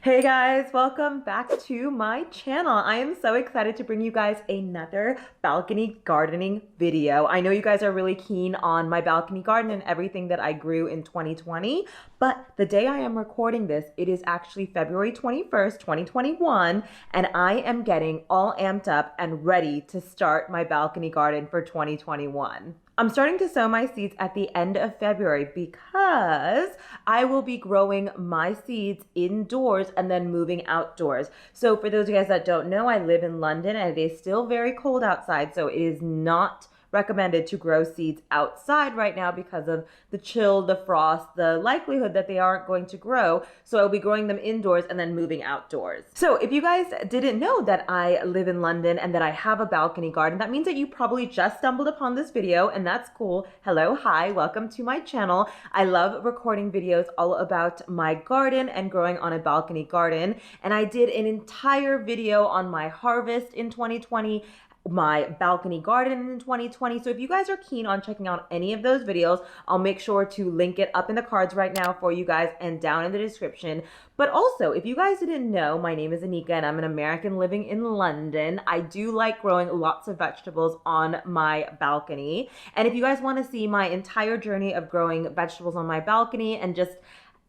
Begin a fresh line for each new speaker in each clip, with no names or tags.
Hey guys, welcome back to my channel. I am so excited to bring you guys another balcony gardening video. I know you guys are really keen on my balcony garden and everything that I grew in 2020, but the day I am recording this, it is actually February 21st, 2021, and I am getting all amped up and ready to start my balcony garden for 2021. I'm starting to sow my seeds at the end of February because I will be growing my seeds indoors and then moving outdoors. So for those of you guys that don't know, I live in London and it is still very cold outside, so it is not recommended to grow seeds outside right now because of the chill, the frost, the likelihood that they aren't going to grow. So I'll be growing them indoors and then moving outdoors. So if you guys didn't know that I live in London and that I have a balcony garden, that means that you probably just stumbled upon this video, and that's cool. Hello, hi, welcome to my channel. I love recording videos all about my garden and growing on a balcony garden. And I did an entire video on my harvest in 2020, my balcony garden in 2020. So if you guys are keen on checking out any of those videos, I'll make sure to link it up in the cards right now for you guys and down in the description. But also, if you guys didn't know, my name is Anika and I'm an American living in London. I do like growing lots of vegetables on my balcony. And if you guys want to see my entire journey of growing vegetables on my balcony and just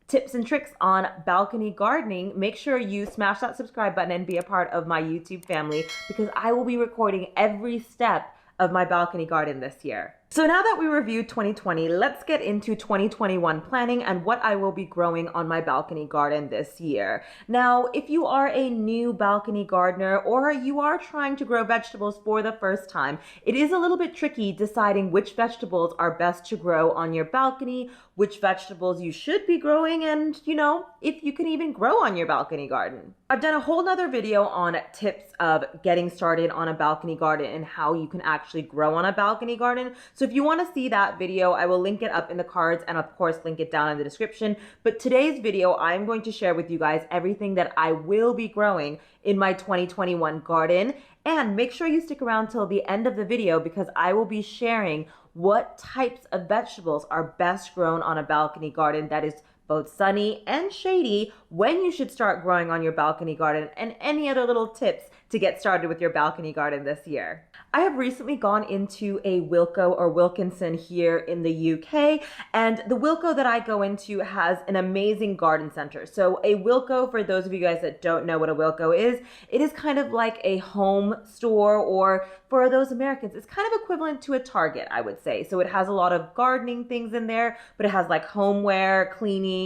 tips and tricks on balcony gardening, make sure you smash that subscribe button and be a part of my YouTube family, because I will be recording every step of my balcony garden this year. So now that we reviewed 2020, let's get into 2021 planning and what I will be growing on my balcony garden this year. Now, if you are a new balcony gardener or you are trying to grow vegetables for the first time, it is a little bit tricky deciding which vegetables are best to grow on your balcony, which vegetables you should be growing, and if you can even grow on your balcony garden. I've done a whole nother video on tips of getting started on a balcony garden and how you can actually grow on a balcony garden. So if you want to see that video, I will link it up in the cards and of course link it down in the description. But today's video, I'm going to share with you guys everything that I will be growing in my 2021 garden. And make sure you stick around till the end of the video because I will be sharing what types of vegetables are best grown on a balcony garden that is both sunny and shady, when you should start growing on your balcony garden, and any other little tips to get started with your balcony garden this year. I have recently gone into a Wilko or Wilkinson here in the UK, and the Wilko that I go into has an amazing garden center. So a Wilko, for those of you guys that don't know what a Wilko is, it is kind of like a home store, or for those Americans, it's kind of equivalent to a Target, I would say. So it has a lot of gardening things in there, but it has like homeware, cleaning,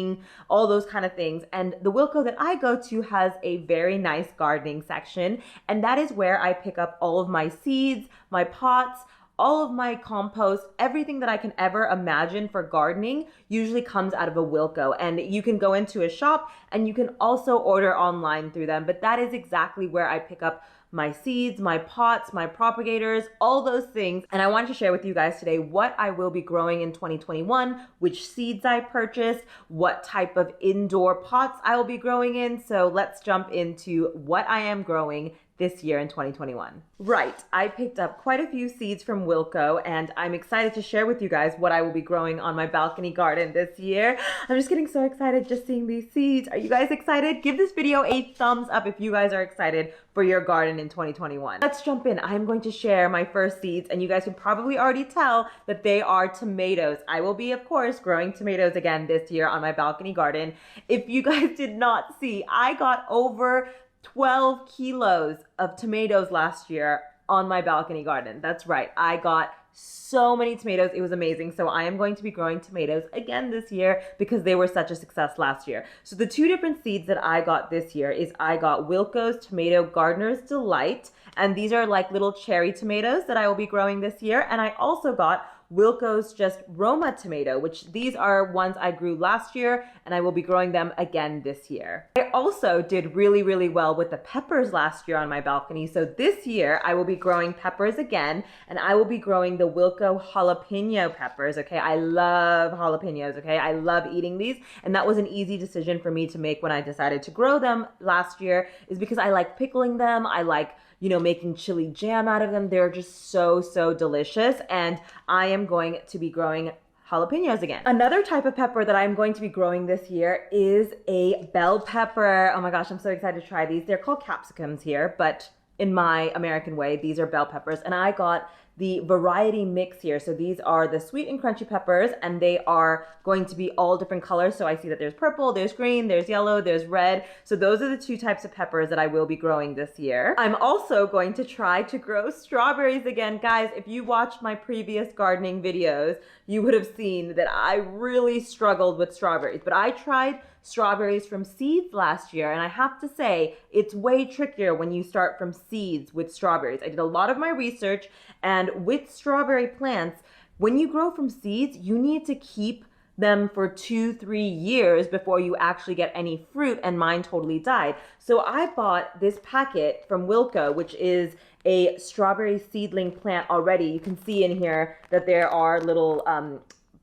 all those kind of things. And the Wilko that I go to has a very nice gardening section, and that is where I pick up all of my seeds, my pots, all of my compost, everything that I can ever imagine for gardening usually comes out of a Wilko. And you can go into a shop and you can also order online through them, but that is exactly where I pick up my seeds, my pots, my propagators, all those things. And I wanted to share with you guys today what I will be growing in 2021, which seeds I purchased, what type of indoor pots I will be growing in. So let's jump into what I am growing this year in 2021. Right, I picked up quite a few seeds from Wilko, and I'm excited to share with you guys what I will be growing on my balcony garden this year. I'm just getting so excited just seeing these seeds. Are you guys excited? Give this video a thumbs up if you guys are excited for your garden in 2021. Let's jump in. I'm going to share my first seeds, and you guys can probably already tell that they are tomatoes. I will be, of course, growing tomatoes again this year on my balcony garden. If you guys did not see, I got over 12 kilos of tomatoes last year on my balcony garden. That's right. I got so many tomatoes. It was amazing. So I am going to be growing tomatoes again this year because they were such a success last year. So the two different seeds that I got this year is I got Wilko's Tomato Gardener's Delight. And these are like little cherry tomatoes that I will be growing this year. And I also got Wilko's just Roma tomato, which these are ones I grew last year and I will be growing them again this year. I also did really, really well with the peppers last year on my balcony. So this year I will be growing peppers again, and I will be growing the Wilko jalapeno peppers. Okay, I love jalapenos. Okay, I love eating these, and that was an easy decision for me to make when I decided to grow them last year, is because I like pickling them. I like making chili jam out of them. They're just so, so delicious. And I am going to be growing jalapenos again. Another type of pepper that I'm going to be growing this year is a bell pepper. Oh my gosh, I'm so excited to try these. They're called capsicums here, but in my American way, these are bell peppers. And I got the variety mix here. So these are the sweet and crunchy peppers, and they are going to be all different colors. So I see that there's purple, there's green, there's yellow, there's red. So those are the two types of peppers that I will be growing this year. I'm also going to try to grow strawberries again. Guys, if you watched my previous gardening videos, you would have seen that I really struggled with strawberries, but I tried strawberries from seeds last year, and I have to say it's way trickier when you start from seeds with strawberries. I did a lot of my research, and with strawberry plants, when you grow from seeds, you need to keep them for 2-3 years before you actually get any fruit, and mine totally died. So I bought this packet from Wilco, which is a strawberry seedling plant already. You can see in here that there are little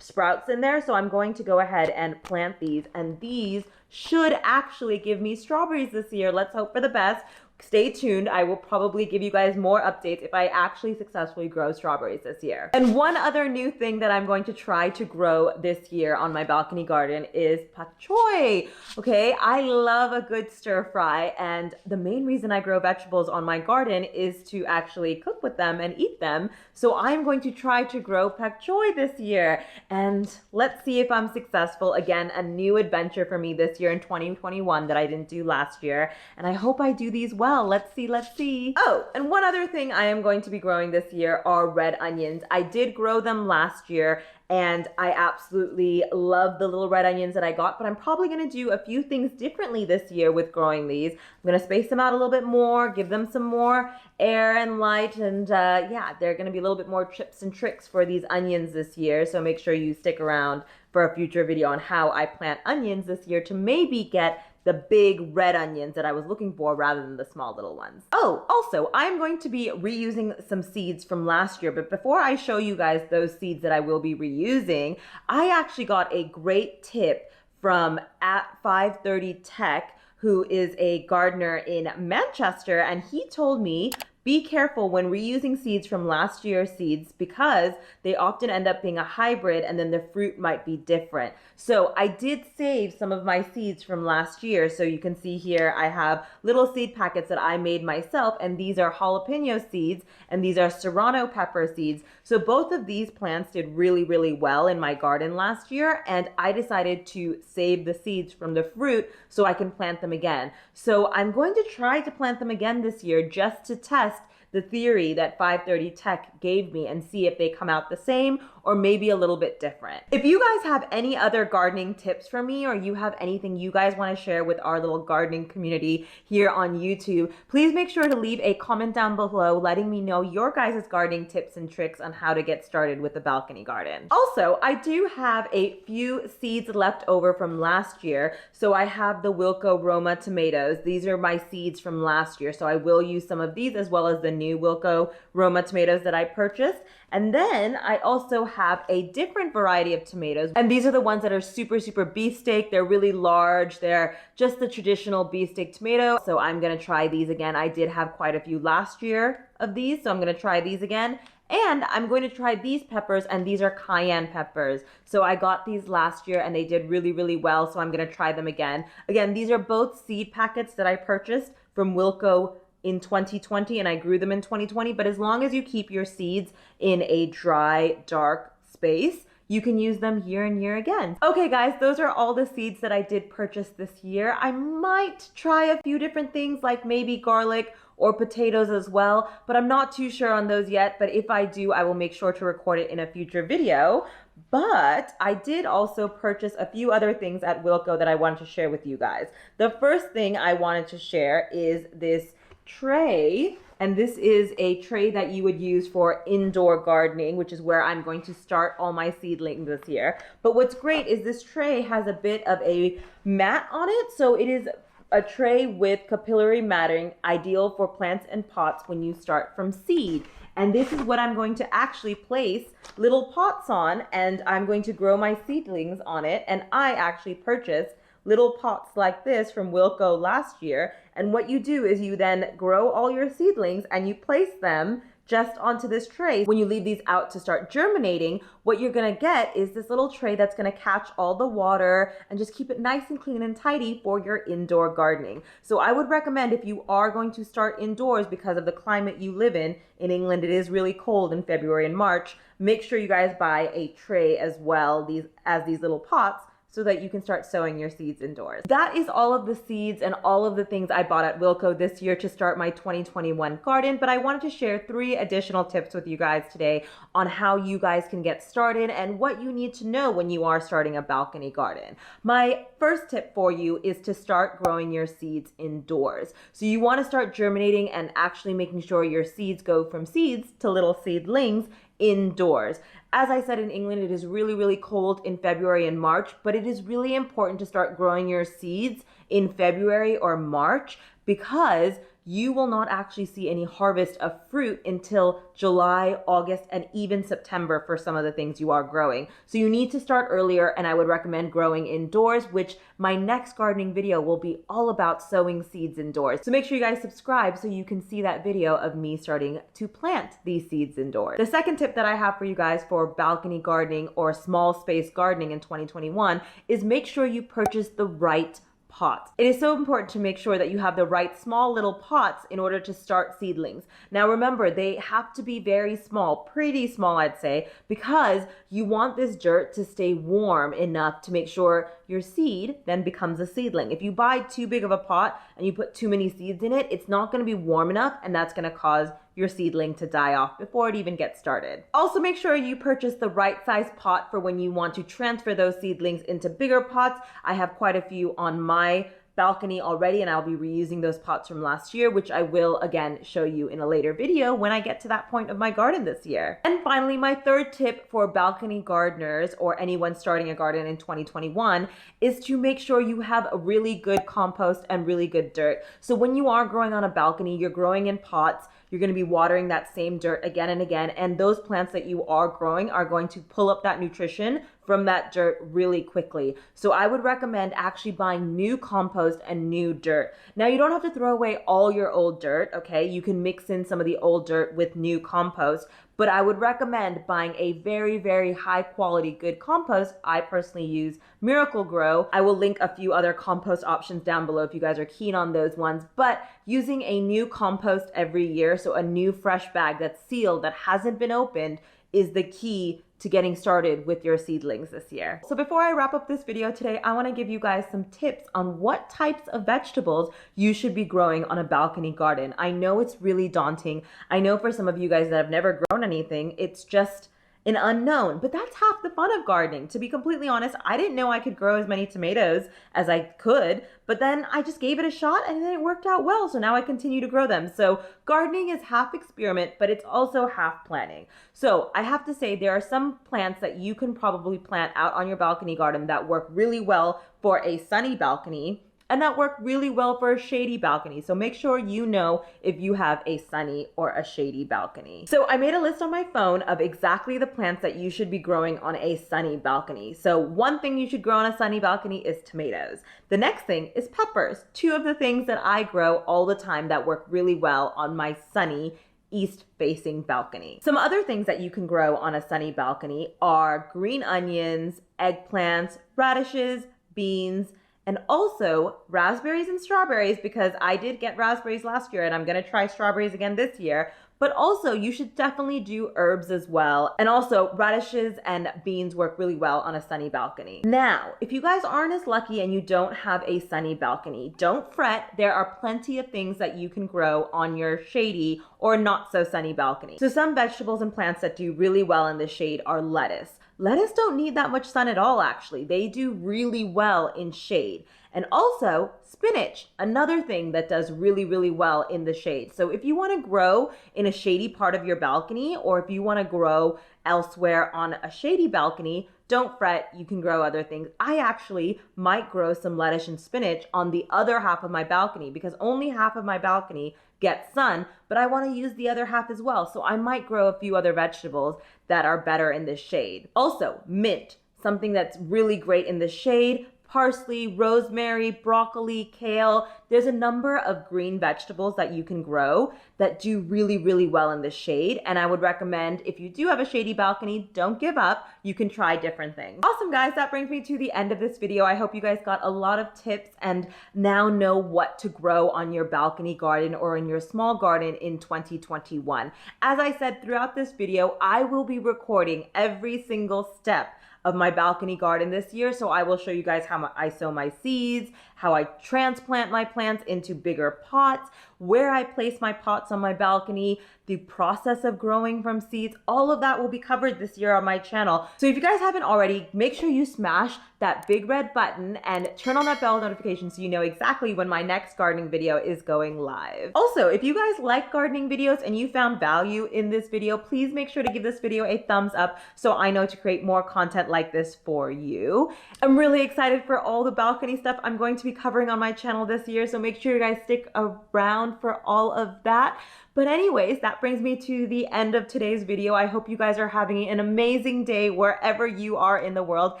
sprouts in there. So I'm going to go ahead and plant these, and these should actually give me strawberries this year. Let's hope for the best. Stay tuned. I will probably give you guys more updates if I actually successfully grow strawberries this year. And one other new thing that I'm going to try to grow this year on my balcony garden is pak choy. Okay, I love a good stir fry, and the main reason I grow vegetables on my garden is to actually cook with them and eat them. So I'm going to try to grow pak choy this year, and let's see if I'm successful. Again, a new adventure for me this year in 2021 that I didn't do last year, and I hope I do these well. Let's see. Oh, and one other thing I am going to be growing this year are red onions. I did grow them last year, and I absolutely love the little red onions that I got, but I'm probably going to do a few things differently this year with growing these. I'm going to space them out a little bit more, give them some more air and light, and yeah, they're going to be a little bit more tips and tricks for these onions this year, so make sure you stick around for a future video on how I plant onions this year to maybe get the big red onions that I was looking for rather than the small little ones. Oh, also, I'm going to be reusing some seeds from last year, but before I show you guys those seeds that I will be reusing, I actually got a great tip from @530tech, who is a gardener in Manchester, and he told me, be careful when reusing seeds from last year's seeds because they often end up being a hybrid and then the fruit might be different. So I did save some of my seeds from last year. So you can see here I have little seed packets that I made myself, and these are jalapeno seeds and these are serrano pepper seeds. So both of these plants did really, really well in my garden last year, and I decided to save the seeds from the fruit so I can plant them again. So I'm going to try to plant them again this year just to test the theory that 530 Tech gave me and see if they come out the same or maybe a little bit different. If you guys have any other gardening tips for me, or you have anything you guys want to share with our little gardening community here on YouTube, please make sure to leave a comment down below letting me know your guys' gardening tips and tricks on how to get started with a balcony garden. Also, I do have a few seeds left over from last year. So I have the Wilco Roma tomatoes. These are my seeds from last year. So I will use some of these as well as the new Wilco Roma tomatoes that I purchased. And then I also have a different variety of tomatoes. And these are the ones that are super, super beefsteak. They're really large. They're just the traditional beefsteak tomato. So I'm gonna try these again. I did have quite a few last year of these, so I'm gonna try these again. And I'm going to try these peppers, and these are cayenne peppers. So I got these last year and they did really, really well. So I'm gonna try them again. Again, these are both seed packets that I purchased from Wilco in 2020, and I grew them in 2020. But as long as you keep your seeds in a dry, dark space, you can use them year and year again. Okay guys, those are all the seeds that I did purchase this year. I might try a few different things like maybe garlic or potatoes as well, but I'm not too sure on those yet. But if I do, I will make sure to record it in a future video. But I did also purchase a few other things at Wilco that I wanted to share with you guys. The first thing I wanted to share is this tray, and this is a tray that you would use for indoor gardening, which is where I'm going to start all my seedlings this year. But what's great is this tray has a bit of a mat on it, so it is a tray with capillary matting, ideal for plants and pots when you start from seed. And this is what I'm going to actually place little pots on, and I'm going to grow my seedlings on it. And I actually purchased little pots like this from Wilco last year. And what you do is you then grow all your seedlings and you place them just onto this tray. When you leave these out to start germinating, what you're gonna get is this little tray that's gonna catch all the water and just keep it nice and clean and tidy for your indoor gardening. So I would recommend, if you are going to start indoors because of the climate you live in England, it is really cold in February and March, make sure you guys buy a tray as well, these little pots, so that you can start sowing your seeds indoors. That is all of the seeds and all of the things I bought at Wilco this year to start my 2021 garden, but I wanted to share 3 additional tips with you guys today on how you guys can get started and what you need to know when you are starting a balcony garden. My first tip for you is to start growing your seeds indoors. So you want to start germinating and actually making sure your seeds go from seeds to little seedlings indoors. As I said, in England, it is really, really cold in February and March, but it is really important to start growing your seeds in February or March, because you will not actually see any harvest of fruit until July, August, and even September for some of the things you are growing. So you need to start earlier, and I would recommend growing indoors, which my next gardening video will be all about sowing seeds indoors. So make sure you guys subscribe so you can see that video of me starting to plant these seeds indoors. The second tip that I have for you guys for balcony gardening or small space gardening in 2021 is make sure you purchase the right pots. It is so important to make sure that you have the right small little pots in order to start seedlings. Now remember, they have to be very small, pretty small I'd say, because you want this dirt to stay warm enough to make sure your seed then becomes a seedling. If you buy too big of a pot and you put too many seeds in it, it's not going to be warm enough, and that's going to cause your seedling to die off before it even gets started. Also, make sure you purchase the right size pot for when you want to transfer those seedlings into bigger pots. I have quite a few on my balcony already, and I'll be reusing those pots from last year, which I will again show you in a later video when I get to that point of my garden this year. And finally, my third tip for balcony gardeners or anyone starting a garden in 2021 is to make sure you have a really good compost and really good dirt. So when you are growing on a balcony, you're growing in pots, you're going to be watering that same dirt again and again, and those plants that you are growing are going to pull up that nutrition from that dirt really quickly. So I would recommend actually buying new compost and new dirt. Now, you don't have to throw away all your old dirt, okay? You can mix in some of the old dirt with new compost, but I would recommend buying a very, very high quality, good compost. I personally use Miracle Grow. I will link a few other compost options down below if you guys are keen on those ones, but using a new compost every year, so a new fresh bag that's sealed, that hasn't been opened, is the key to getting started with your seedlings this year. So before I wrap up this video today, I want to give you guys some tips on what types of vegetables you should be growing on a balcony garden. I know it's really daunting. I know for some of you guys that have never grown anything, it's just an unknown, but that's half the fun of gardening. To be completely honest, I didn't know I could grow as many tomatoes as I could, but then I just gave it a shot and then it worked out well. So now I continue to grow them. So gardening is half experiment, but it's also half planning. So I have to say, there are some plants that you can probably plant out on your balcony garden that work really well for a sunny balcony, and that work really well for a shady balcony. So make sure you know if you have a sunny or a shady balcony. So I made a list on my phone of exactly the plants that you should be growing on a sunny balcony. So one thing you should grow on a sunny balcony is tomatoes. The next thing is peppers. 2 of the things that I grow all the time that work really well on my sunny east-facing balcony. Some other things that you can grow on a sunny balcony are green onions, eggplants, radishes, beans, and also raspberries and strawberries, because I did get raspberries last year and I'm gonna try strawberries again this year. But also, you should definitely do herbs as well. And also, radishes and beans work really well on a sunny balcony. Now, if you guys aren't as lucky and you don't have a sunny balcony, don't fret. There are plenty of things that you can grow on your shady or not so sunny balcony. So some vegetables and plants that do really well in the shade are lettuce. Lettuce don't need that much sun at all, actually. They do really well in shade. And also spinach, another thing that does really, really well in the shade. So if you want to grow in a shady part of your balcony, or if you want to grow elsewhere on a shady balcony, don't fret, you can grow other things. I actually might grow some lettuce and spinach on the other half of my balcony, because only half of my balcony gets sun, but I want to use the other half as well. So I might grow a few other vegetables that are better in the shade. Also, mint, something that's really great in the shade, parsley, rosemary, broccoli, kale. There's a number of green vegetables that you can grow that do really, really well in the shade. And I would recommend, if you do have a shady balcony, don't give up. You can try different things. Awesome, guys. That brings me to the end of this video. I hope you guys got a lot of tips and now know what to grow on your balcony garden or in your small garden in 2021. As I said throughout this video, I will be recording every single step of my balcony garden this year. So I will show you guys how I sow my seeds, how I transplant my plants into bigger pots, where I place my pots on my balcony, the process of growing from seeds. All of that will be covered this year on my channel. So if you guys haven't already, make sure you smash that big red button and turn on that bell notification so you know exactly when my next gardening video is going live. Also, if you guys like gardening videos and you found value in this video, please make sure to give this video a thumbs up so I know to create more content like this for you. I'm really excited for all the balcony stuff I'm going to be covering on my channel this year, so make sure you guys stick around for all of that. But anyways, that brings me to the end of today's video. I hope you guys are having an amazing day wherever you are in the world,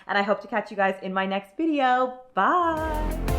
and I hope to catch you guys in my next video. Bye!